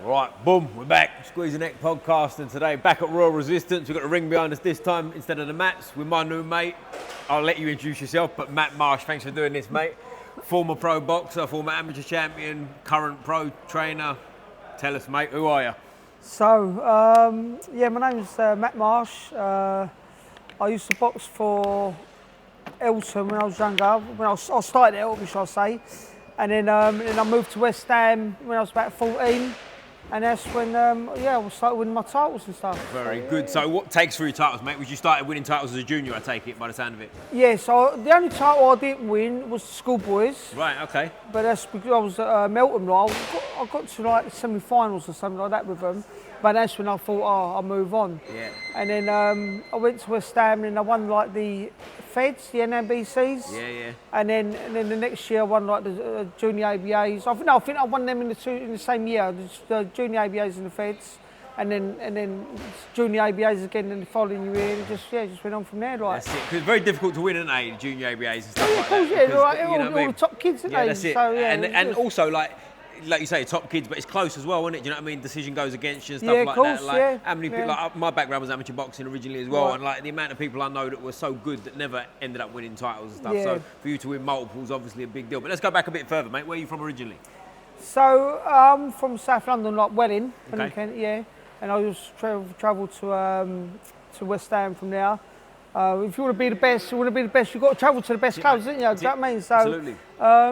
Right, boom, we're back. Squeeze the Neck podcast, and today back at Royal Resistance. We've got a ring behind us this time instead of the mats with my new mate. I'll let you introduce yourself, but Matt Marsh, thanks for doing this, mate. Former pro boxer, former amateur champion, current pro trainer. Tell us, mate, who are you? So, my name's Matt Marsh. I used to box for Elton when I was younger. When I started at Elton, shall I say. And then I moved to West Ham when I was about 14. And that's when, I started winning my titles and stuff. Very good. So what takes for your titles, mate? Was you started winning titles as a junior, I take it, by the sound of it? Yeah, so the only title I didn't win was the schoolboys. Right, okay. But that's because I was at Melton. I got to like the semi-finals or something like that with them. But that's when I thought, I'll move on. Yeah. And then I went to West Ham and I won like the Feds, the NMBCs. Yeah. And then the next year I won like the junior ABAs. I think I won them in the same year, the junior ABAs and the Feds. And then junior ABAs again in the following year. And just went on from there. Like. That's it. Because it's very difficult to win, isn't it? Junior ABAs and stuff Of course, that. All the top kids, isn't Yeah, they? that's it. So, yeah, and also like you say, top kids, but it's close as well, isn't it? Do you know what I mean? Decision goes against you and stuff Yeah, like course, that. Like yeah, how many people? Like my background was amateur boxing originally as well, Right. and like the amount of people I know that were so good that never ended up winning titles and stuff. Yeah. So for you to win multiples, obviously a big deal. But let's go back a bit further, mate. Where are you from originally? So I'm from South London, like Welling, Okay. and I used to travel to West Ham from there. If you want to be the best, you've got to travel to the best clubs, don't you? Do you know what I mean? So, Absolutely. I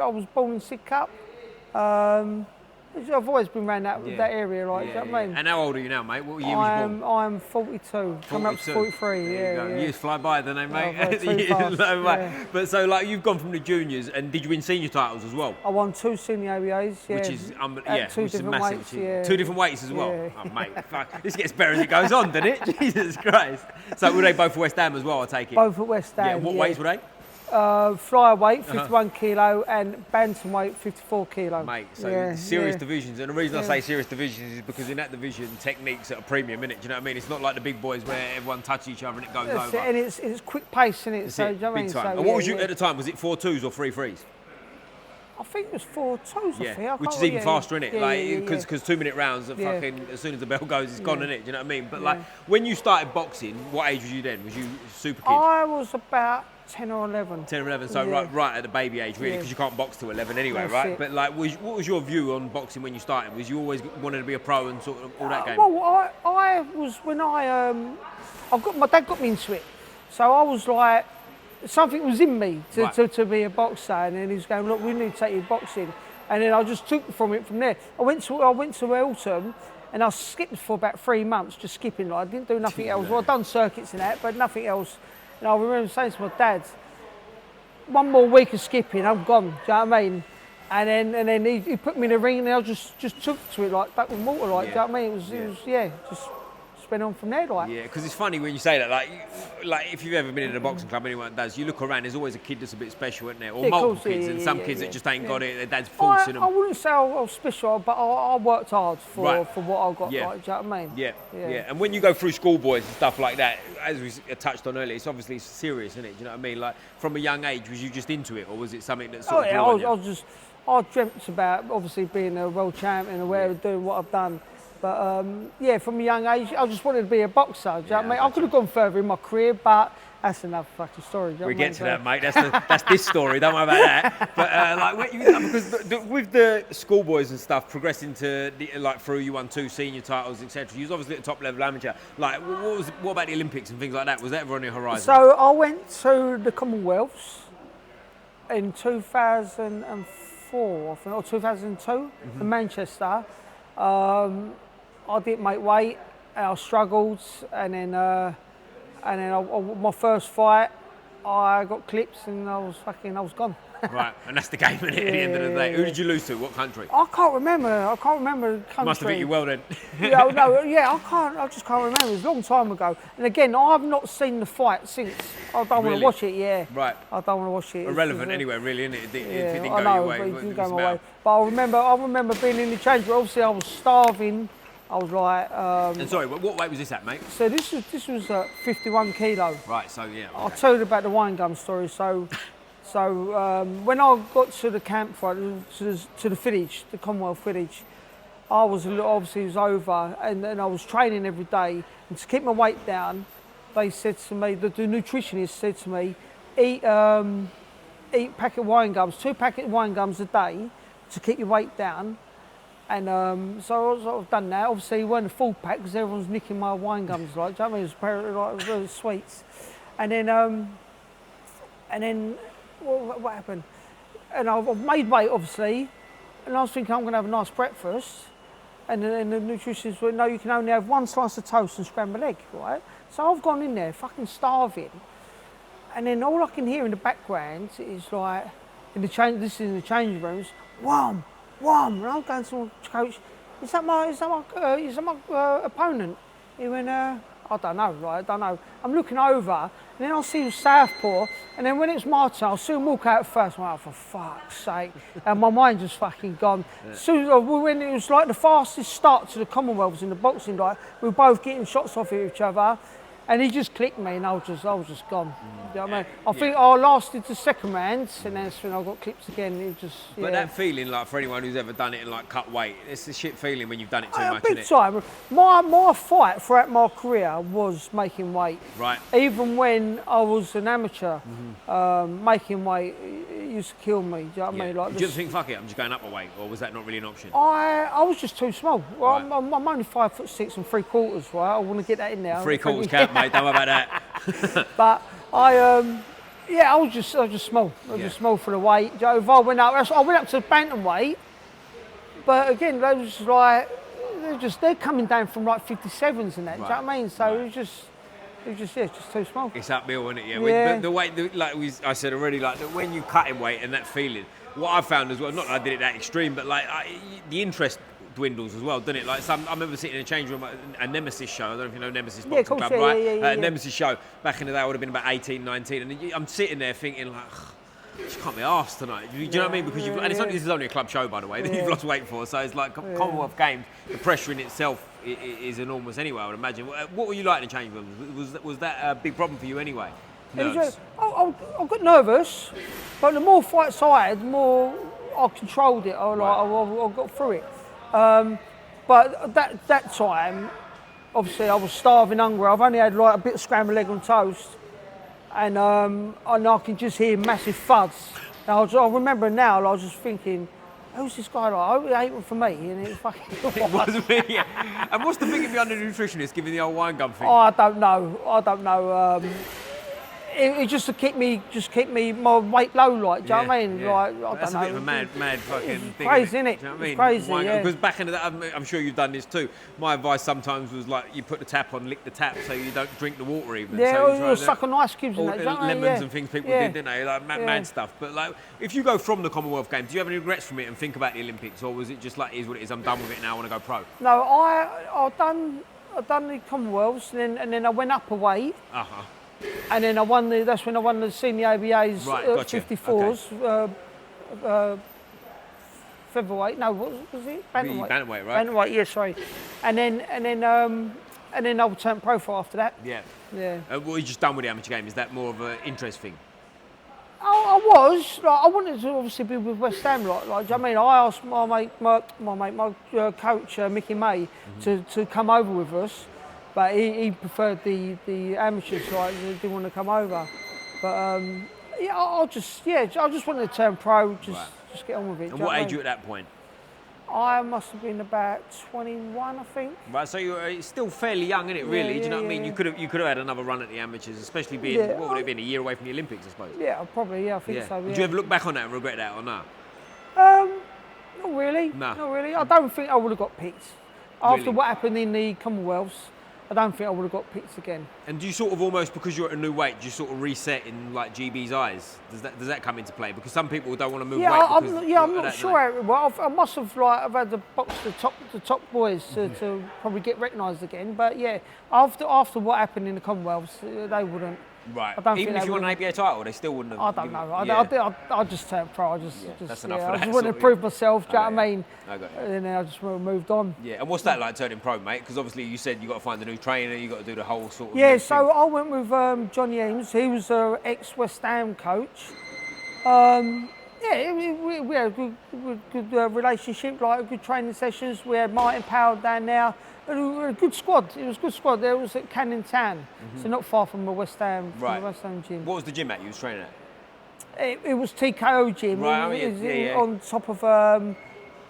was born in Sid Cup. I've always been around that area, do you know what I mean? And how old are you now, mate? What year was you born? I'm 42, coming up to 43, There you go. Years fly by, don't they, mate? Too fast, yeah. But so, like, you've gone from the juniors, and did you win senior titles as well? I won 2 senior ABAs, Which is, At 2 which is different massive. weights, yeah. 2 different weights as well? Yeah. Oh, mate, fuck. This gets better as it goes on, doesn't it? Jesus Christ. So were they both for West Ham as well, I take it? Both at West Ham, Yeah, what weights were they? Flyweight, 51 kilo, and bantamweight, 54 kilo. Mate, so serious divisions. And the reason I say serious divisions is because in that division, technique's at a premium, innit? Do you know what I mean? It's not like the big boys where everyone touches each other and it goes That's over. it, and it's quick pace, isn't it? That's So, it, do you know what I big mean? time. So, And what was you at the time? Was it 4-2s or 3-3s? I think it was 4-2s, I think. Which is even faster, innit? Because 2-minute rounds, Yeah. fucking as soon as the bell goes, it's gone, innit? Do you know what I mean? But Yeah. like, when you started boxing, what age was you then? Was you super kid? I was about 10 or 11. 10 or 11, so Yeah. right at the baby age, really, Yeah. because you can't box till 11 anyway, That's right? it. But like, what was your view on boxing when you started? Was you always wanted to be a pro and sort of all that game? Well, I was, when my dad got me into it. So I was like, something was in me to be a boxer. And then he was going, look, we need to take you boxing. And then I just took from there. I went to Elton and I skipped for about 3 months, just skipping. Like, I didn't do nothing else. Well, I'd done circuits and that, but nothing else. And I remember saying to my dad, one more week of skipping, I'm gone. Do you know what I mean? And then he put me in the ring, and I just took to it like that with water, like. Do you know what I mean? It was just went on from there, like. Yeah, because it's funny when you say that. Like if you've ever been in a boxing club, anyone that does, you look around. There's always a kid that's a bit special, isn't there? Or multiple kids, and some kids that just ain't got it. Their dad's forcing them. I wouldn't say I was special, but I worked hard for what I got. Yeah. Like, do you know what I mean? Yeah. And when you go through schoolboys and stuff like that, as we touched on earlier, it's obviously serious, isn't it? Do you know what I mean? Like from a young age, was you just into it, or was it something that sort of grew on you? I dreamt about obviously being a world champion and where doing what I've done. But from a young age, I just wanted to be a boxer. Do you know what I mean? I could have gone further in my career, but that's another fucking story. We get to that, mate. That's this story. Don't worry about that. But because with the schoolboys and stuff progressing to through, you won 2 senior titles, etc. You was obviously at the top level amateur. Like, what about the Olympics and things like that? Was that ever on your horizon? So I went to the commonwealths in 2004, I think, or 2002 in Manchester. I didn't make weight, and I struggled, and then my first fight, I got clips, and I was gone. Right, and that's the game at the end of the day. Who did you lose to? What country? I can't remember the country. Must have hit you well then. I just can't remember. It was a long time ago. And again, I've not seen the fight since. I don't want to watch it. Right. I don't want to watch it. Irrelevant anyway, really, isn't it? If it didn't go your way, it didn't go my way. But I remember being in the change room. Obviously, I was starving. I was like. And sorry, what weight was this at, mate? So this was 51 kilo. Right. So yeah. Okay. I'll tell you about the wine gum story. So So when I got to the campsite, to the village, the Commonwealth village, I was obviously it was over, and I was training every day. And to keep my weight down, they said to me, the nutritionist said to me, eat packet of wine gums, 2 packets of wine gums a day to keep your weight down. And so I've done that. Obviously, it weren't a full pack because everyone's nicking my wine gums. Like, do you know what I mean? It was apparently like really sweets. And then what happened? And I've made weight, obviously. And I was thinking I'm going to have a nice breakfast. And then the nutritionist went, no, you can only have 1 slice of toast and scrambled egg, right? So I've gone in there, fucking starving. And then all I can hear in the background is like, this is in the changing rooms, wham, wham. And I'm going to the coach, is that my opponent? He went, I don't know, right? I don't know. I'm looking over, and then I'll see him southpaw, and then when it's my turn, I'll see him walk out first. I'm like, oh, for fuck's sake. And my mind just fucking gone. Yeah. So when it was like the fastest start to the Commonwealths in the boxing, like, we were both getting shots off at each other, and he just clicked me, and I was just gone. You know what I mean? I think I lasted the second round, and then when I got clipped again, it just. But that feeling, like for anyone who's ever done it and like cut weight, it's the shit feeling when you've done it too much. Big time. My fight throughout my career was making weight. Right. Even when I was an amateur, making weight it used to kill me. Do you know what I mean? Like, did you ever think, fuck it, I'm just going up a weight, or was that not really an option? I was just too small. Well, Right. I'm only 5'6" and 3/4. Right. I want to get that in there. 3/4 count, mate. Don't worry about that. But I was just small. I was just small for the weight. You know, if I went up to bantamweight, but again, they was like they're coming down from like 57s and that. Right. Do you know what I mean? So it was just too small. It's uphill, isn't it? Yeah. The weight, I said already, like when you cut in weight and that feeling. What I found as well, not that I did it that extreme, but like the interest dwindles as well, doesn't it? Like I remember sitting in a change room at a Nemesis show. I don't know if you know Nemesis Boxing Club, right? Yeah. Nemesis show back in the day, I would have been about 18, 19, and I'm sitting there thinking like, I just can't be arsed tonight. Do you know what I mean? Because and this is only a club show, by the way, that you've lost weight for. So it's like Commonwealth Games. The pressure in itself is enormous anyway, I would imagine. What were you like in the change room? Was that a big problem for you anyway? Nerves? I got nervous, but the more fights I had, the more I controlled it. I got through it. But that time, obviously, I was starving, hungry. I've only had like a bit of scrambled egg on toast, and I can just hear massive thuds. And I remember now, I was just thinking, who's this guy like? I hope he ain't one for me. And it fucking it was me, yeah. And what's the thinking behind the nutritionist giving the old wine gum thing? Oh, I don't know. It just to keep me my weight low, like, do you know what I mean? Yeah. Like, I That's don't know. A bit of a mad fucking thing. Crazy, isn't it? Do you know what I mean? It's crazy, yeah. Because back in the day, I'm sure you've done this too. My advice sometimes was like, you put the tap on, lick the tap, so you don't drink the water even. Yeah, so or suck on ice cubes and that. Lemons and things people did, didn't they? Like mad stuff. But like, if you go from the Commonwealth Games, do you have any regrets from it and think about the Olympics, or was it just like, here's what it is, I'm done with it now, I want to go pro? No, I've done the Commonwealths, and then I went up a weight. Uh-huh. And then that's when I won the senior ABA's 54s, featherweight. No, what was it? Bantamweight. Bantamweight, right? Bantamweight, yeah, sorry. And then I turned profile after that. Yeah. Yeah. What were you just done with the amateur game? Is that more of an interest thing? I was. Like, I wanted to obviously be with West Ham. Like, do you know what I mean? I asked my coach Mickey May to come over with us. But he preferred the amateur side. He didn't want to come over. But I just wanted to turn pro. Just get on with it. And what age were you at that point? I must have been about 21, I think. Right, so you're still fairly young, isn't it? Really, do you know what I mean? You could have had another run at the amateurs, especially being what would it have been, a year away from the Olympics, I suppose. Yeah, probably. Yeah, I think so. Yeah. Did you ever look back on that and regret that or not? Not really. No. Not really. I don't think I would have got picked after what happened in the Commonwealths. I don't think I would have got picked again. And do you sort of almost, because you're at a new weight, do you sort of reset in like GB's eyes? Does that come into play? Because some people don't want to move weight. I'm not sure. Well, I must have I've had to box the top boys to probably get recognised again. But yeah, after what happened in the Commonwealths, they wouldn't. Right. Even if you won an ABA title, they still wouldn't have. I don't know. I just turned pro. I just want to prove myself. Do you know what I mean? I got you. And then I just moved on. Yeah. And what's that like turning pro, mate? Because obviously you said you got to find a new trainer. You got to do the whole sort of. Yeah. So I went with Johnny Eames. He was an ex-West Ham coach. Yeah, we had a good relationship, like good training sessions. We had Martin Powell down there. And we were a good squad. It was a good squad. There was at Canning Town, so not far from the West Ham, Right. from the West Ham gym. What was the gym at you was training at? It was TKO gym. Right, It was yeah. on top of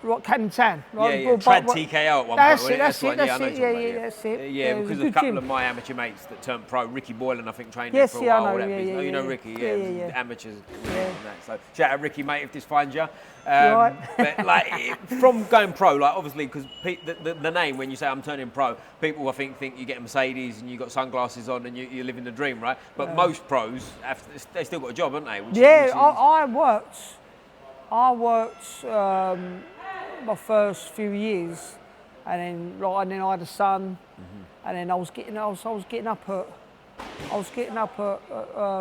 like Canning Town. Right? Yeah. Trad TKO at one That's point. it. That's it. I know That's what it. you're talking Yeah, about, that's it. Yeah, it was because a a couple gym. of my amateur mates that turned pro, Ricky Boylan, I think, trained Yes, there for a yeah, I while. know, That yeah, business. yeah, Oh, you know yeah. Ricky, Yeah. amateurs. Yeah. And that. So shout out Ricky, mate, if this finds you. Right. But like from going pro, like obviously, because the name when you say I'm turning pro, people I think you get a Mercedes and you got sunglasses on and you're living the dream, right? But most pros they still got a job, haven't they? Which is, I worked my first few years, and then I had a son, and then I was getting up at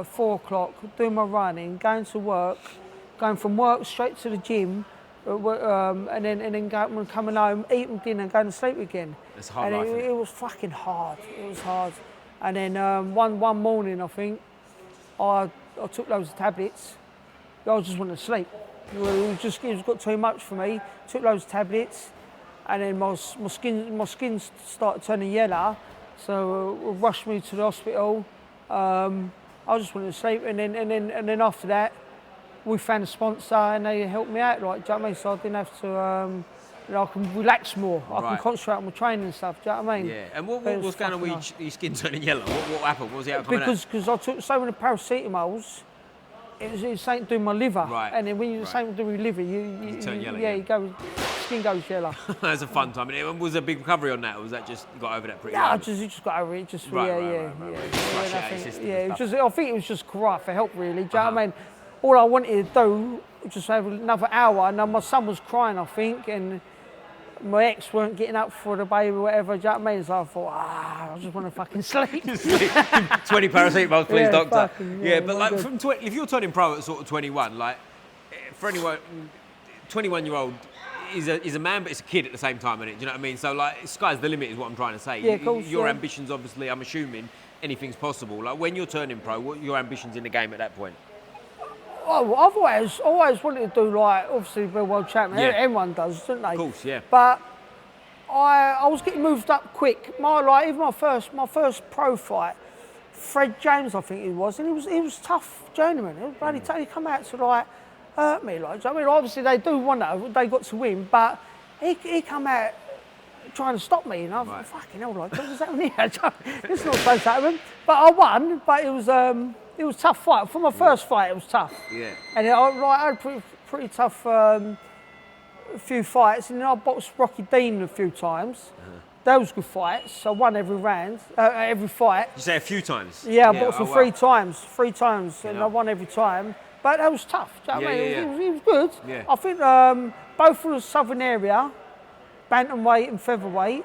4 o'clock, doing my running, going from work straight to the gym, and then coming home, eating dinner, and going to sleep again. It's hard and life, isn't it? it was fucking hard. It was hard. And then one morning, I think I took loads of tablets. I just wanted to sleep. It got too much for me. Took loads of tablets, and then my skin started turning yellow. So rushed me to the hospital. I just wanted to sleep, and then after that, we found a sponsor, and they helped me out. Like, do you know what I mean? So I didn't have to. I can relax more. I can concentrate on my training and stuff. Do you know what I mean? Yeah. And what was going on with your skin turning yellow? What happened? What was the outcome of that? Because I took so many paracetamols. It was something doing my liver, Right. and then when you're something doing your liver, you turn yellow. Yeah, skin goes yellow. That's a fun time. And was there a big recovery on that, or was that just you got over that pretty? Yeah, I early? just got over it. Just Right. yeah. Flush it out your system and It was stuff. just. I think it was just cry for help, really. Do you know what I mean? All I wanted to do was just have another hour, and then my son was crying, I think, and my ex weren't getting up for the baby or whatever. Do you know what I mean? So I thought, I just want to fucking sleep. 20 paracetamols, please, Yeah, doctor. fucking, Yeah, yeah, but no like good. from if you're turning pro at sort of 21, like for anyone, 21-year-old is a man, but it's a kid at the same time, isn't it? Do you know what I mean? So like, sky's the limit is what I'm trying to say. Yeah, of course, Your yeah. ambitions, obviously, I'm assuming anything's possible. Like when you're turning pro, what are your ambitions in the game at that point? Oh, I've always wanted to do, like, obviously be a world champion. Yeah. Everyone does, don't they? Of course, yeah. But I was getting moved up quick. Even my first pro fight, Fred James, I think he was, and he was tough journeyman. He was bloody tough. He come out to like hurt me, like. I mean, obviously they do want to, they got to win, but he come out trying to stop me, and I was like, fucking hell, like, what was that here? It's not supposed to happen. But I won. But it was a tough fight. For my first fight, it was tough. Yeah. And I had pretty tough. A few fights, and then I boxed Rocky Dean a few times. Those good fights. I won every round, every fight. You say a few times? Yeah, I boxed him wow. three times, and I won every time. But that was tough. Do you know what I mean? Yeah. It was good. Yeah. I think both of the southern area, bantamweight and featherweight,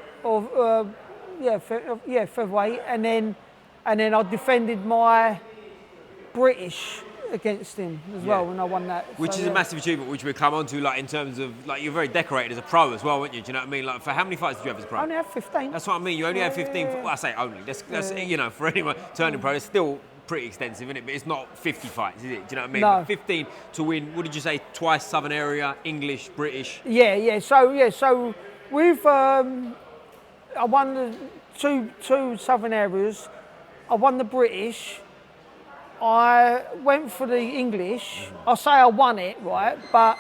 featherweight, and then I defended my British against him as well when I won that. Which is a massive achievement, which we'll come on to, like in terms of, like you're very decorated as a pro as well, weren't you? Do you know what I mean? Like for how many fights did you have as a pro? I only have 15. That's what I mean. You only had 15. Well, I say only. That's you know, for anyone turning pro, it's still pretty extensive, isn't it? But it's not 50 fights, is it? Do you know what I mean? No. But 15 to win. What did you say? Twice Southern area, English, British. Yeah. So we've I won the two Southern areas. I won the British. I went for the English. I say I won it, right? But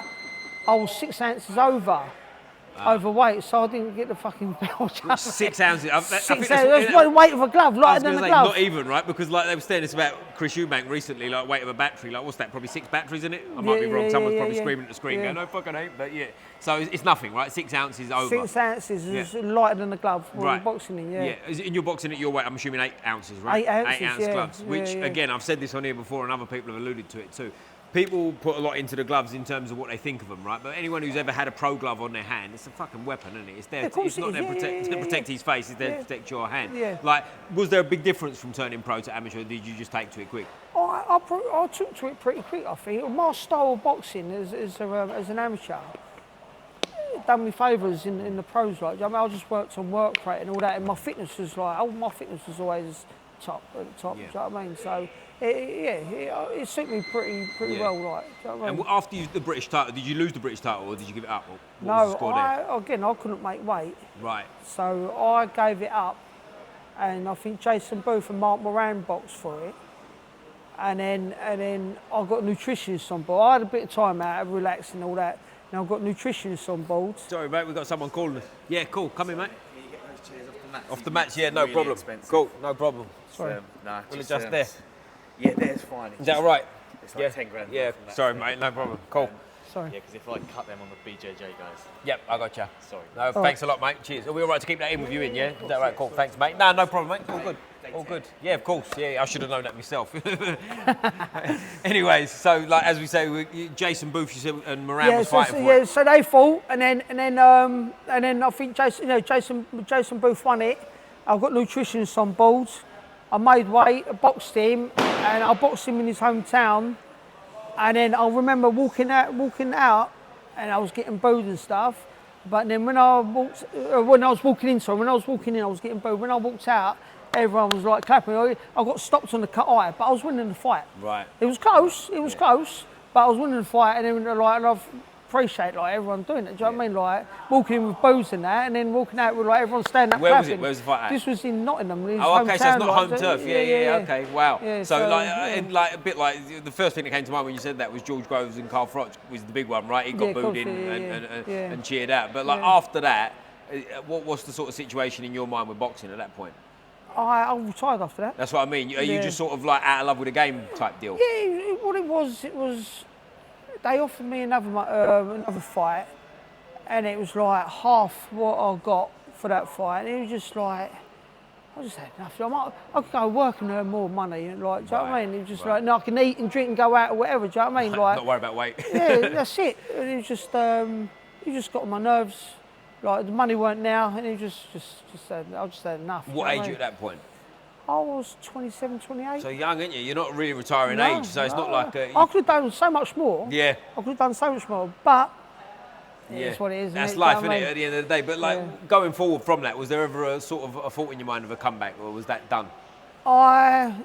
I was 6 ounces overweight, so I didn't get the fucking belt. 6 ounces. I think 6 ounces. That's the weight of a glove, lighter than the glove. Not even, right? Because like they were saying this about Chris Eubank recently, like weight of a battery. Like what's that? Probably 6 batteries in it. I might be wrong. Someone's probably screaming at the screen, going, "No fucking ain't." But yeah, so it's nothing, right? 6 ounces over. 6 ounces is lighter than the glove. Right. Boxing in, yeah. Yeah, in your boxing at your weight, I'm assuming 8 ounces, right? 8 ounces, 8 ounce yeah. gloves, which again, I've said this on here before, and other people have alluded to it too. People put a lot into the gloves in terms of what they think of them, right? But anyone who's ever had a pro glove on their hand, it's a fucking weapon, isn't it? It's there. It's not there to protect his face. It's there to protect your hand. Yeah. Like, was there a big difference from turning pro to amateur? Or did you just take to it quick? I took to it pretty quick, I think. My style of boxing as an amateur done me favours in the pros. Like, I mean, I just worked on work rate and all that, and my fitness was always top. Do Yeah. you know what I mean? So it suited me pretty well. Like, do you know what I mean? And after the British title, did you lose the British title or did you give it up? What was the No, score there? I couldn't make weight, Right. so I gave it up, and I think Jason Booth and Mark Moran boxed for it. And then I got a nutritionist on board. I had a bit of time out of relaxing and all that. Now I've got a nutritionist on board. Sorry, mate, we've got someone calling us. Yeah, cool. Come in, mate. Can you get those chairs off the mats? Off the mats, yeah, no Really problem. expensive. Cool, no problem. Sorry. No, We'll adjust there. Yeah, there's fine. Is that all right? It's like 10 grand. Yeah, from that. sorry, mate, no problem. Cool. Sorry. Yeah, because if I cut them on the BJJ guys. Yep, I got you. Sorry. No, thanks a lot, mate. Cheers. Are we all right to keep that in with you in, yeah? Is that right? Cool. Thanks, mate. No, no problem, mate. All good. All good. Yeah, of course. Yeah, I should have known that myself. Anyways, so like as we say, Jason Booth, you said, and Moran was fighting for it. So they fought, and then I think Jason Booth won it. I've got nutritionists on board. I made weight, I boxed him, and I boxed him in his hometown. And then I remember walking out, and I was getting booed and stuff. But then when I was walking in, I was getting booed. When I walked out, everyone was like clapping. I got stopped on the cut eye, but I was winning the fight. Right. It was close. It was close, but I was winning the fight, and then and I appreciate like everyone doing it. Do you know what I mean? Like walking in with boos and that, and then walking out with like everyone standing up. Where was clapping. it? Where was the fight at? This was in Nottingham. His Oh, okay, so it's hometown, not like, home turf. Yeah. Okay, wow. Yeah, so like, yeah. and like a bit like the first thing that came to mind when you said that was George Groves and Carl Froch was the big one, right? He got Yeah, booed course, in yeah. and cheered out. But like after that, what's the sort of situation in your mind with boxing at that point? I retired after that. That's what I mean. Are you just sort of like out of love with the game type deal? Yeah, what it was they offered me another fight, and it was like half what I got for that fight. And it was just like, I just had enough. I could go work and earn more money. And like, do you know what I mean? It was just like, no, I can eat and drink and go out or whatever. Do you know what I mean? Like, Not worry about weight. yeah, that's it. And it was just, it just got on my nerves. Like the money weren't now, and it just said, I just had enough. What you know age I you at that point? I was 27, 28. So young, aren't you? You're not really retiring age, so it's not like I could have done so much more. Yeah. I could have done so much more, but Yeah, it's what it is. that's isn't life, it? isn't it? At the end of the day. But like going forward from that, was there ever a sort of a thought in your mind of a comeback, or was that done? I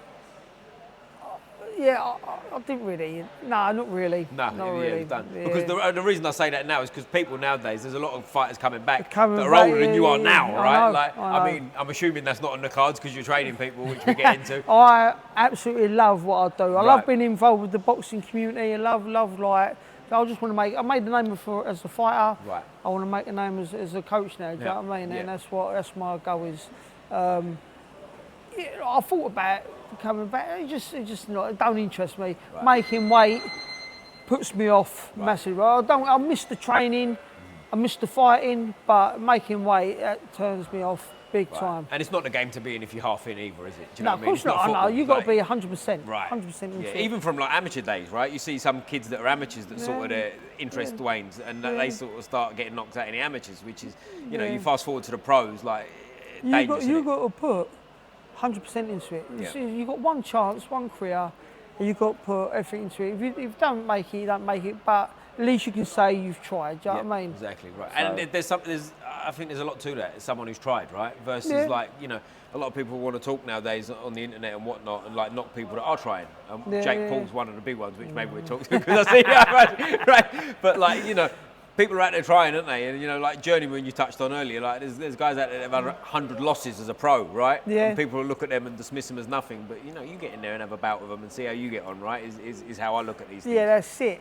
didn't really. No, not really. No, not yeah, really. it's done. Yeah. Because the reason I say that now is because people nowadays, there's a lot of fighters coming back Coming that are back, older than you are yeah, now, yeah. right? I know, Like, I know. mean, I'm assuming that's not on the cards because you're training people, which we get into. I absolutely love what I do. I Right. love being involved with the boxing community. I love like. I just want to make. I made the name as a fighter. Right. I want to make a name as a coach now. Do you know what I mean? Yeah. And that's my goal is. I thought about coming back. It just not. It don't interest me. Right. Making weight puts me off massively. I miss the training. I miss the fighting, but making weight that turns me off big time. And it's not the game to be in if you're half in either, is it? Do you know No, what of I mean? course It's not. I know. football, You've got to like- be 100%. Right. 100% into Yeah, it. even from like amateur days, right? You see some kids that are amateurs that sort of their interest wanes and they sort of start getting knocked out in the amateurs, which is, you know, you fast forward to the pros, like dangerous. You've innit? got to put 100% into it. Yeah. You've got one chance, one career, and you've got to put everything into it. If you don't make it, you don't make it. But at least you can say you've tried. Do you know what I mean? Exactly right. So- And I think there's a lot to that. It's someone who's tried, right? Versus like, you know, a lot of people want to talk nowadays on the internet and whatnot and like knock people that are trying. Jake Paul's one of the big ones, which maybe we'll talk to because I see, right? But like, you know, people are out there trying, aren't they? And you know, like Journeyman you touched on earlier, like there's guys out there that have had 100 losses as a pro, right? Yeah. And people will look at them and dismiss them as nothing. But you know, you get in there and have a bout with them and see how you get on, right? Is how I look at these things. Yeah, that's it.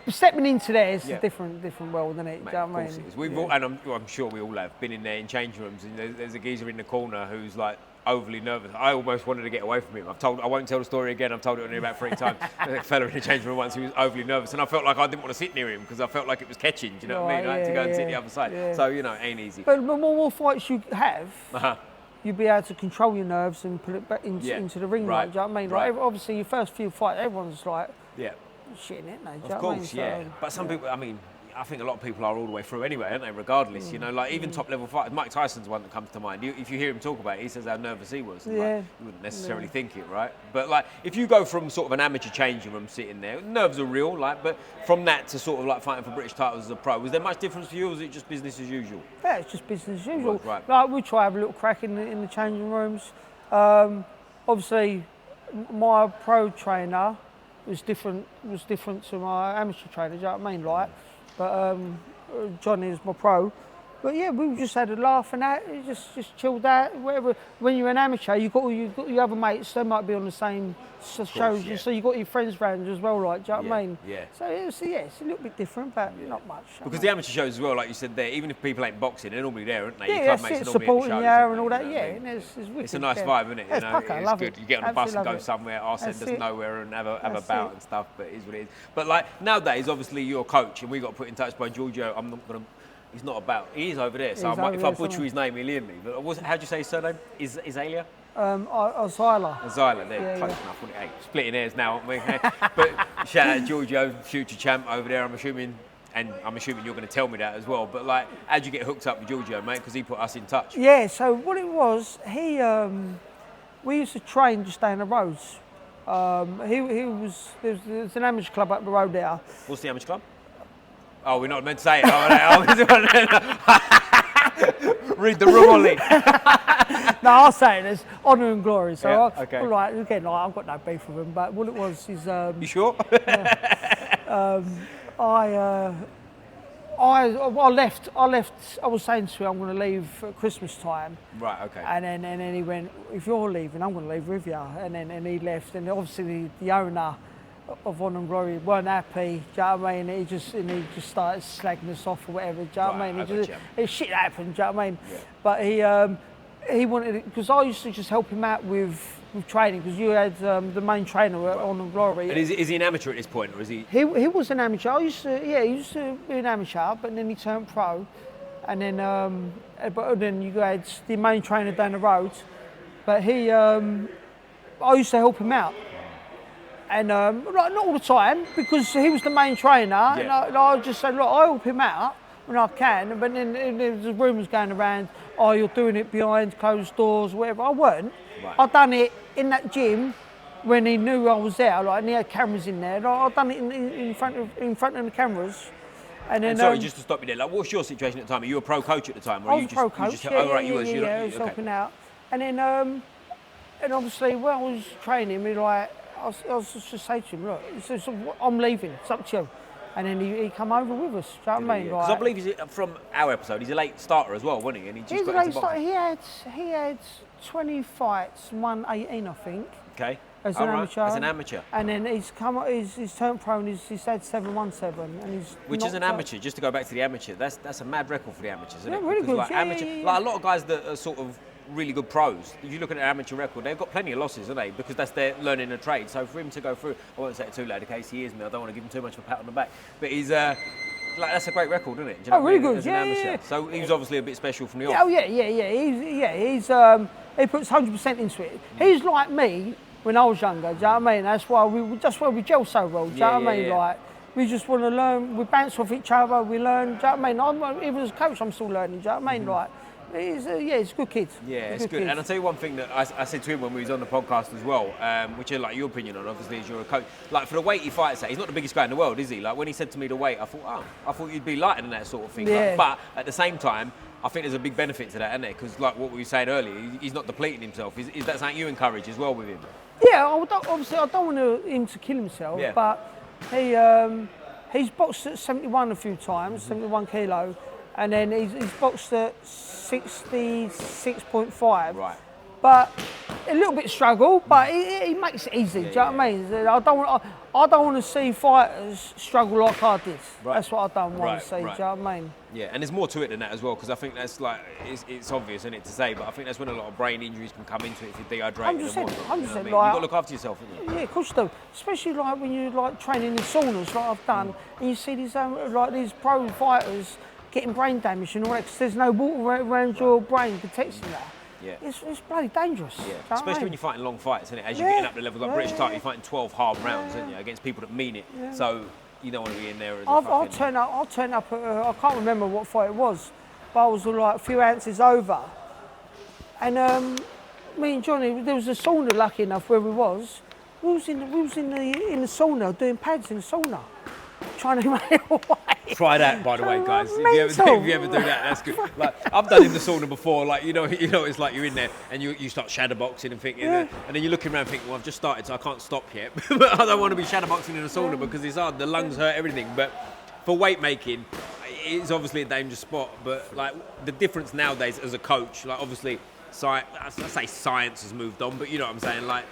It's stepping into there is Yeah. a different world, isn't it? Mate, Do you of know what I course mean? it is. We've all, and I'm sure we all have been in there in change rooms, and there's a geezer in the corner who's like overly nervous. I almost wanted to get away from him. I won't tell the story again. I've told it only about 3 times. A fella in the change room once who was overly nervous, and I felt like I didn't want to sit near him because I felt like it was catching. Do you know what I mean? I had to go and sit the other side. Yeah. So you know, it ain't easy. But the more fights you have, Uh-huh. you'll be able to control your nerves and put it back into the ring. Right. Like, do you know what I mean? Right. Like, obviously, your first few fights, everyone's like Yeah. shitting it. No, do you Of know what I course, mean? yeah. So, But some people, I mean, I think a lot of people are all the way through anyway, aren't they? Regardless, you know, like even top level fighters. Mike Tyson's one that comes to mind. If you hear him talk about it, he says how nervous he was. And, like, you wouldn't necessarily think it, right? But like, if you go from sort of an amateur changing room sitting there, nerves are real. Like, but from that to sort of like fighting for British titles as a pro, was there much difference for you, or was it just business as usual? Yeah, it's just business as usual. Right. Like we try to have a little crack in the changing rooms. Obviously, my pro trainer was different to my amateur trainer. Do you know what I mean? Like, but Johnny is my pro. But yeah, we just had a laugh and that. Just chilled out. Whatever. When you're an amateur, you got your other mates. They might be on the same shows, yeah. so you got your friends round as well. Like, do you know what I mean? Yeah. So it's a little bit different, but not much. Because the amateur shows as well, like you said there, even if people ain't boxing, they're normally there, aren't they? Yeah, Your that's club mates it, are normally supporting at you the shows, and all that. you know Yeah, what I mean? and it's wicked. It's a nice vibe, isn't it? Yeah, it's pucker, I love good. it. You get on a bus and Absolutely go love it. somewhere, our send us That's it. nowhere and have a That's bout it. and stuff, but it is what it is. But like nowadays, obviously you're a coach and we got put in touch by Giorgio. I'm not going to. He's not about. He is over there, so He's I might, over if I there butcher somewhere. his name, he'll hear me. But how do you say his surname? Isaila? Isaila. Isaila, there, Yeah, close yeah. enough. Hey, splitting hairs now, aren't we? But shout out Giorgio, future champ over there. I'm assuming you're going to tell me that as well. But like, how'd you get hooked up with Giorgio, mate? Because he put us in touch. Yeah. So what it was, we used to train just down the roads. There's an amateur club up the road there. What's the amateur club? Oh, we're not meant to say it. Read the room, Ollie. No, I'll say it. There's honour and glory. So, Yeah, okay. Like, again, like, I've got no beef with him. But what it was is, You sure? I left. I was saying to him, I'm going to leave at Christmas time. Right, okay. And then he went, if you're leaving, I'm going to leave with you. And he left. And obviously the owner of Honour and Glory weren't happy. Do you know what I mean? He just started slagging us off or whatever. Do you know what I mean? Shit happened. Do you know what I mean? Yeah. But he wanted it because I used to just help him out with training because you had the main trainer at Honour and Glory. And is he an amateur at this point, or is he? He was an amateur. He used to be an amateur, but then he turned pro, and then you had the main trainer down the road. But I used to help him out, and not all the time because he was the main trainer. Yeah. And I just said, look, I help him out when I can. But then there's rumours going around, oh, you're doing it behind closed doors, whatever. I weren't. Right. I done it in that gym when he knew I was there, like, and he had cameras in there. I done it in front of the cameras. And then, sorry, just to stop you there. Like, what's your situation at the time? Are you a pro coach at the time, or I are was you just? pro coach. You just, oh, right, you was. I was helping out. And then, and obviously, when I was training, I was just saying to him, look, so I'm leaving. It's up to you. And then he come over with us. Do you know what I mean? Because I believe he's from our episode. He's a late starter as well, wasn't he? And he just He's a got late into boxing. starter. He had 20 fights, won 18, I think. Okay. As an amateur. As an amateur. And then he's turned pro and he's had 717. And he's Which is an knocked out- amateur, just to go back to the amateur, that's a mad record for the amateurs, isn't Yeah, it? really Because, good. like, Yeah, amateur, yeah, yeah. like a lot of guys that are sort of really good pros, if you look at their amateur record, they've got plenty of losses, haven't they? Because that's their learning a trade. So for him to go through, I won't say it too loud in case he hears me, I don't want to give him too much of a pat on the back, but he's that's a great record, isn't it? Do you know Oh, what I really mean? good. As an Yeah, amateur. yeah. So he was obviously a bit special from the off. Oh yeah. He puts 100% into it. He's like me when I was younger. Do you know what I mean? That's why we gel so well. Do you know what I mean? Yeah. Like we just want to learn. We bounce off each other. We learn. Do you know what I mean? Even as a coach, I'm still learning. Do you know what I mean? Like he's a good kid. Yeah, it's He's a good. kid. And I'll tell you one thing that I said to him when we was on the podcast as well, which is like your opinion on, obviously, as you're a coach. Like for the weight he fights at, he's not the biggest guy in the world, is he? Like when he said to me the weight, I thought you'd be lighter than that sort of thing. Yeah. But at the same time, I think there's a big benefit to that, isn't there? Because like what we were saying earlier, he's not depleting himself. Is that something you encourage as well with him? Yeah, obviously I don't want him to kill himself, Yeah. but he's boxed at 71 a few times, 71 kilo, and then he's boxed at 66.5. Right. But a little bit struggle, but he makes it easy. Do you know what I mean? I don't want to see fighters struggle like I did. Right. That's what I don't want Right, to see. Do you right. know what I mean? Yeah, and there's more to it than that as well, because I think that's like, it's obvious, isn't it, to say, but I think that's when a lot of brain injuries can come into it if you're dehydrated. 100%, and whatnot, you know what I 100%, mean? You've like- got to look after yourself, haven't you? Yeah, of course you do. Especially like when you like training in saunas, like I've done, and you see these these pro fighters getting brain damage and all that, because there's no water around your brain protecting that. Yeah. It's bloody dangerous. Yeah, Do you know what I especially mean? when you're fighting long fights, isn't it? As you're Yeah. getting up to levels like Yeah, British title, yeah. you're fighting 12 hard rounds, aren't you, against people that mean it. So You don't want to be in there as a I'll fucking... turn up. I'll turn up. I can't remember what fight it was, but I was like a few ounces over, and me and Johnny, there was a sauna. Lucky enough, where we was in the sauna doing pads in the sauna, trying to make away. Try that, by the way, guys. If you ever do that, that's good. Like I've done in the sauna before. Like you know, it's like you're in there and you start shadowboxing and thinking, and then you're looking around thinking, well, I've just started, so I can't stop yet. But I don't want to be shadowboxing in a sauna because it's hard. The lungs hurt, everything. But for weight making, it's obviously a dangerous spot. But like the difference nowadays as a coach, like obviously, I say science has moved on, but you know what I'm saying, like.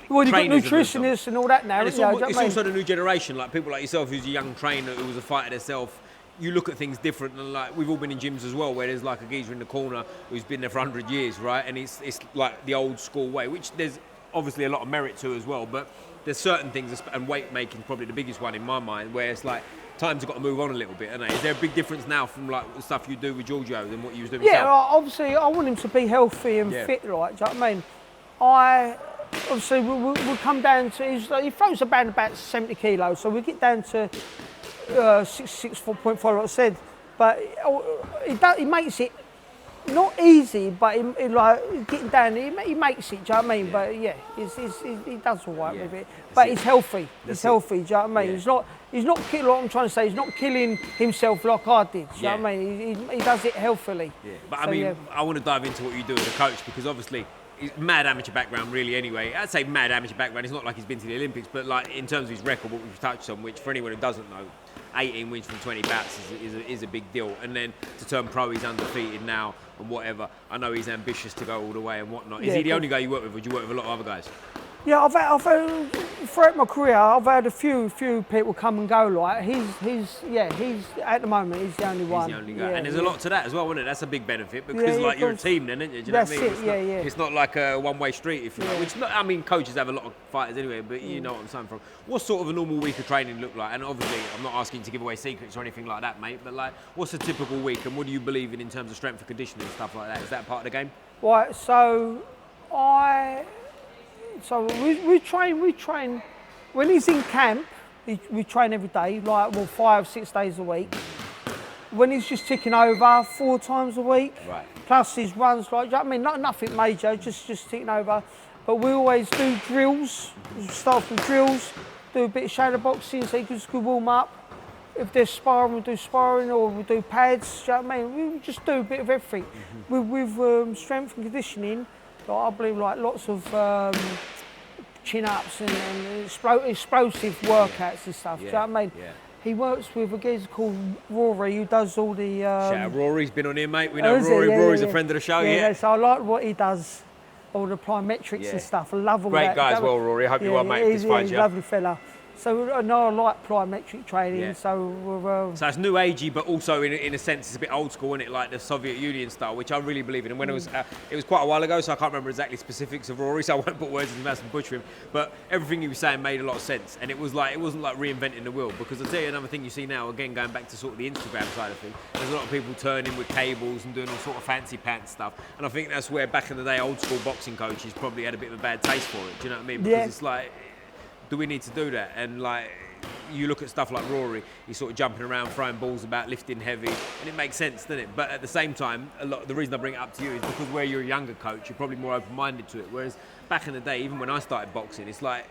Well, you've got nutritionists and all that now. And it's also the new generation, like people like yourself who's a young trainer who was a fighter herself. You look at things different, and like we've all been in gyms as well, where there's like a geezer in the corner who's been there for 100 years, right? And it's like the old school way, which there's obviously a lot of merit to as well. But there's certain things, and weight making is probably the biggest one in my mind, where it's like times have got to move on a little bit. Is there a big difference now from like the stuff you do with Giorgio than what you was doing? Yeah, yourself? obviously I want him to be healthy and fit, like. Do you know what I mean? Obviously, we'll come down to, he throws about 70 kilos, so we get down to 6.5, like I said. But he makes it not easy, but he like getting down, he makes it, do you know what I mean? Yeah. But yeah, he does all right with it. But he's healthy, he's healthy, do you know what I mean? Yeah. He's not killing, what I'm trying to say, he's not killing himself like I did, do you know what I mean? He does it healthily. Yeah, but so, I mean, I want to dive into what you do as a coach, because obviously, mad amateur background, really. Anyway, I'd say mad amateur background. It's not like he's been to the Olympics, but like in terms of his record, what we've touched on, which for anyone who doesn't know, 18 wins from 20 bouts is a big deal. And then to turn pro, he's undefeated now and whatever. I know he's ambitious to go all the way and whatnot. Is he the only guy you work with, or do you work with a lot of other guys? Yeah, I've had throughout my career, I've had a few people come and go. Like he's at the moment he's the only one. He's the only guy, and there's a lot to that as well, isn't it? That's a big benefit because like you're a team, then, isn't it? Do you know what I mean? It's not like a one-way street, if you like. Which I mean, coaches have a lot of fighters anyway, but you know what I'm saying. From what sort of a normal week of training look like? And obviously, I'm not asking you to give away secrets or anything like that, mate. But like, what's a typical week, and what do you believe in terms of strength and conditioning and stuff like that? Is that part of the game? Right. So we train. When he's in camp, we train every day, like 5-6 days a week. When he's just ticking over 4 times a week, right. Plus his runs, like, I mean, nothing major, just ticking over. But we always do drills. We start with drills, do a bit of shadow boxing, so he can just warm up. If there's sparring, we'll do sparring, or we'll do pads. Do you know what I mean? We just do a bit of everything. With strength and conditioning. I believe like lots of chin-ups and explosive workouts and stuff. Do you know what I mean? Yeah. He works with a geezer called Rory who does all the... Shout out Rory's been on here, mate. We know Rory. Rory's a friend of the show, yeah. So I like what he does, all the plyometrics and stuff. I love all that. Great guy as well, Rory. I hope you're well, mate. He's a lovely fella. So I know I like plyometric training, so it's new agey, but also in a sense it's a bit old school, isn't it? Like the Soviet Union style, which I really believe in. And when it was quite a while ago, so I can't remember exactly specifics of Rory, so I won't put words in his mouth and butcher him. But everything he was saying made a lot of sense, and it wasn't like reinventing the wheel. Because I'll tell you another thing you see now, again going back to sort of the Instagram side of things, there's a lot of people turning with cables and doing all sort of fancy pants stuff, and I think that's where back in the day old school boxing coaches probably had a bit of a bad taste for it. Do you know what I mean? Because it's like, do we need to do that? And like, you look at stuff like Rory, he's sort of jumping around, throwing balls about, lifting heavy, and it makes sense, doesn't it? But at the same time, the reason I bring it up to you is because where you're a younger coach, you're probably more open-minded to it. Whereas back in the day, even when I started boxing, it's like,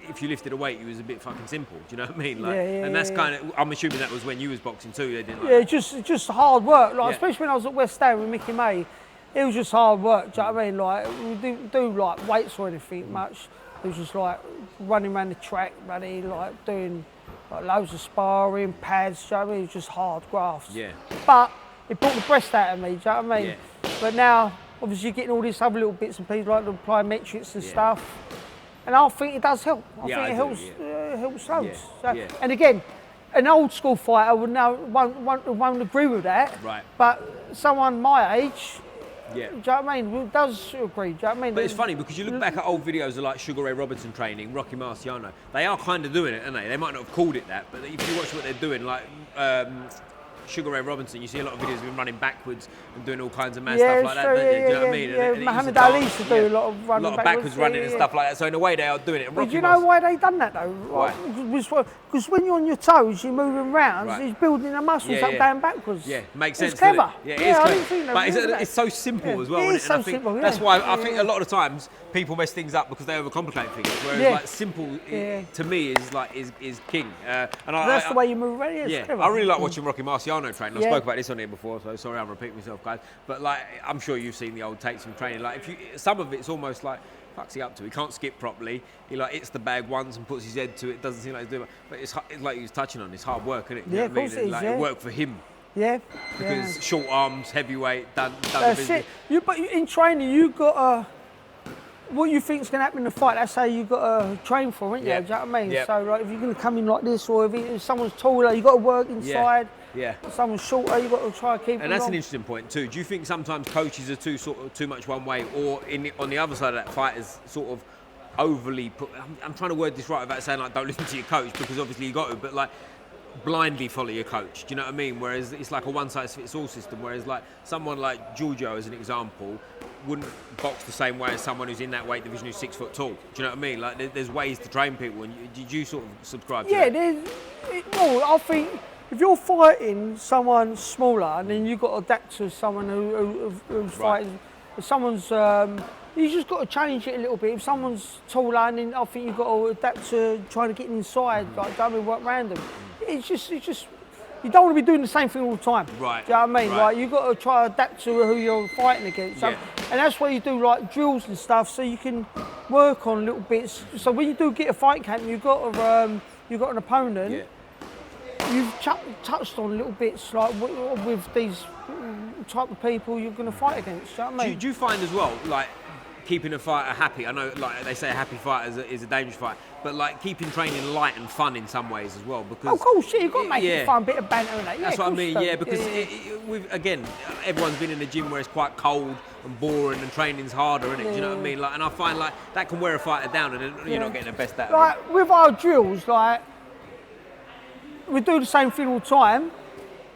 if you lifted a weight, it was a bit fucking simple. Do you know what I mean? Like, and that's kind of, I'm assuming that was when you was boxing too. They didn't like just hard work. Like especially when I was at West Ham with Mickey May, it was just hard work. Do you know what I mean? Like we didn't do like weights or anything much. It was just like running around the track, like doing like loads of sparring, pads. Do you know what I mean? It was just hard grafts. Yeah. But it brought the breast out of me. Do you know what I mean? Yeah. But now, obviously, you're getting all these other little bits and pieces like the plyometrics and stuff. And I think it does help. I think it helps loads. Yeah. So, and again, an old school fighter won't agree with that. Right. But someone my age, do you know what I mean, does agree. Do you know what I mean? But it's funny because you look back at old videos of like Sugar Ray Robinson training, Rocky Marciano. They are kind of doing it, aren't they? They might not have called it that, but if you watch what they're doing, like Sugar Ray Robinson, you see a lot of videos of him running backwards and doing all kinds of mad Yeah, stuff like that. sure, Don't you? yeah, Do you know what I yeah, mean? yeah. And he Muhammad used to Ali dance, used to do a lot of running backwards running and stuff like that. So in a way, they are doing it. And But Rocky do you know was- why they done that though? Why? Because when you're on your toes, you're moving round, Right. it's building the muscles Yeah, up yeah. going backwards. Yeah, makes sense. It's clever. doesn't it? Yeah, it is I clever. didn't think they But would do that. it's so simple Yeah. as well. It Isn't is it? And so I think simple, yeah. that's why I Yeah, think yeah. a lot of times people mess things up because they overcomplicate things. Whereas Yeah. like simple Yeah. to me is king. And That's the way you move around. It's yeah, clever. I really like watching Rocky Marciano train. I Yeah. spoke about this on here before, so sorry I'm repeating myself, guys. But like, I'm sure you've seen the old tapes from training. Like, some of it's almost like, fuck's he up to? He can't skip properly. He like hits the bag once and puts his head to it. Doesn't seem like he's doing it. But it's like he was touching on. It's hard work, isn't it? You Yeah, know of what I course mean? it is, Like, yeah. it worked for him Yeah. because short arms, heavyweight, done the That's business. it. But in training, you got to. What you think's going to happen in the fight, that's how you got to train for, isn't you? Yeah. Do you know what I mean? Yeah. So, like, if you're going to come in like this, or if someone's taller, you got to work inside. Yeah. If someone's shorter, you got to try to keep. And that's them an interesting point too. Do you think sometimes coaches are too much one way, or on the other side of that, fighters sort of overly put? I'm trying to word this right without saying like don't listen to your coach, because obviously you got to, but like blindly follow your coach. Do you know what I mean? Whereas it's like a one-size-fits-all system. Whereas like someone like Giorgio, as an example, wouldn't box the same way as someone who's in that weight division who's 6 foot tall. Do you know what I mean? Like there's ways to train people, and did you sort of subscribe to Yeah, that? well, I think if you're fighting someone smaller, and then you've got to adapt to someone who's fighting, if someone's, you just got to change it a little bit. If someone's taller, then I think you've got to adapt to trying to get inside, like don't work around them. It's just, you don't want to be doing the same thing all the time. Right. Do you know what I mean? Right. Like you've got to try to adapt to who you're fighting against. So, Yeah. and that's why you do like drills and stuff, so you can work on little bits. So when you do get a fight camp, you've got an opponent. Yeah. You've touched on little bits like with these type of people you're going to fight against. Do you know what I mean? Do you find as well, like keeping a fighter happy? I know, like they say, a happy fighter is a dangerous fight, but like keeping training light and fun in some ways as well. Because Of course, yeah, you've got to make yeah. it fun, bit of banter and that. Yeah, That's of what I course mean, you do. yeah, because Yeah. we've again, everyone's been in a gym where it's quite cold and boring and training's harder, isn't it? Do you know what I mean? Like, and I find like that can wear a fighter down, and then you're not getting the best out of it. Like with our drills, like we do the same thing all the time,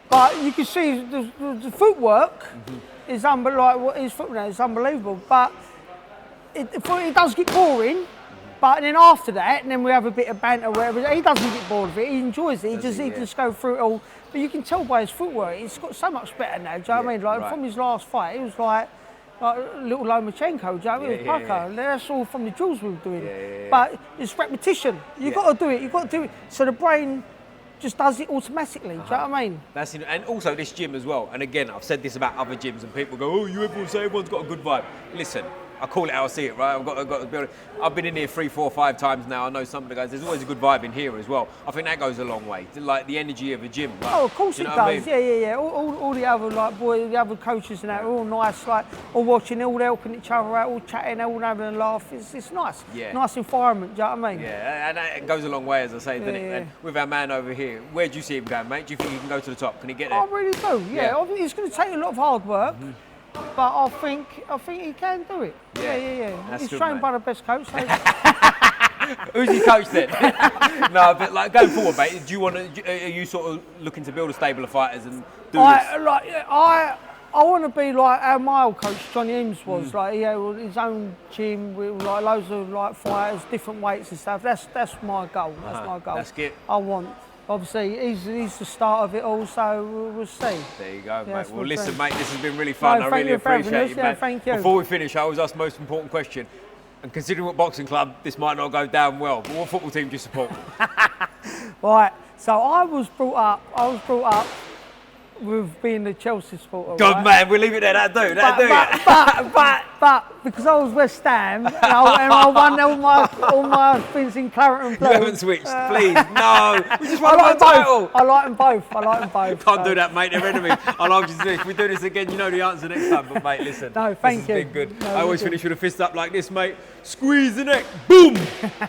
but you can see the footwork is unbelievable. Like his footwork is unbelievable, but it does get boring. But then after that, and then we have a bit of banter, whatever. He doesn't get bored of it. He enjoys it. He just go through it all. But you can tell by his footwork, he's got so much better now. Do you know what I mean? Like right. from his last fight, he was like little Lomachenko. Do you know what I mean? With Pucker. That's all from the drills we were doing. But it's repetition. You've got to do it. You've got to do it. So the brain just does it automatically. Do you know what I mean? That's and also this gym as well. And again, I've said this about other gyms, and people go, "Oh, you everyone say everyone's got a good vibe." Listen, I call it how I see it, right? I've got to be honest. I've been in here 3, 4, 5 times now. I know some of the guys. There's always a good vibe in here as well. I think that goes a long way. Like the energy of a gym. Like, Oh, of course you it know does. what I mean? Yeah. All the other the other coaches and that are all nice, like all watching, all helping each other out, all chatting, all having a laugh. It's nice. Yeah. Nice environment. Do you know what I mean? Yeah, and that goes a long way, as I say, doesn't it? Yeah. And with our man over here, where do you see him going, mate? Do you think he can go to the top? Can he get I there? really do. Yeah. I think it's going to take a lot of hard work, but I think he can do it. Yeah. That's He's good, trained mate. by the best coach. So Who's your coach then? No, but like going forward, mate. Do you want to? Are you sort of looking to build a stable of fighters and do this? I want to be like how my old coach Johnny Eames was. Like he had his own gym with like loads of like fighters, different weights and stuff. That's my goal. That's my goal. That's good. I want. Obviously, he's the start of it all, so we'll see. There you go, that's mate. Well, my listen, friend. mate, this has been really fun. No, I thank really you for having appreciate us. it, Yeah, mate. thank you. Before we finish, I always ask the most important question. And considering what boxing club, this might not go down well, but what football team do you support? Right. So I was brought up with being the Chelsea supporter. God, right? man, we'll leave it there. That'll do. That'll do it. But because I was West Ham and I won all my things in claret and blue. You haven't switched, please. No. We just won I like one them title. both. I like them both. Can't do that, mate. They're enemies. I'll ask you to do this. If we do this again, you know the answer next time. But, mate, listen. No, thank this you. has been good. No, I always good. finish with a fist up like this, mate. Squeeze the neck. Boom.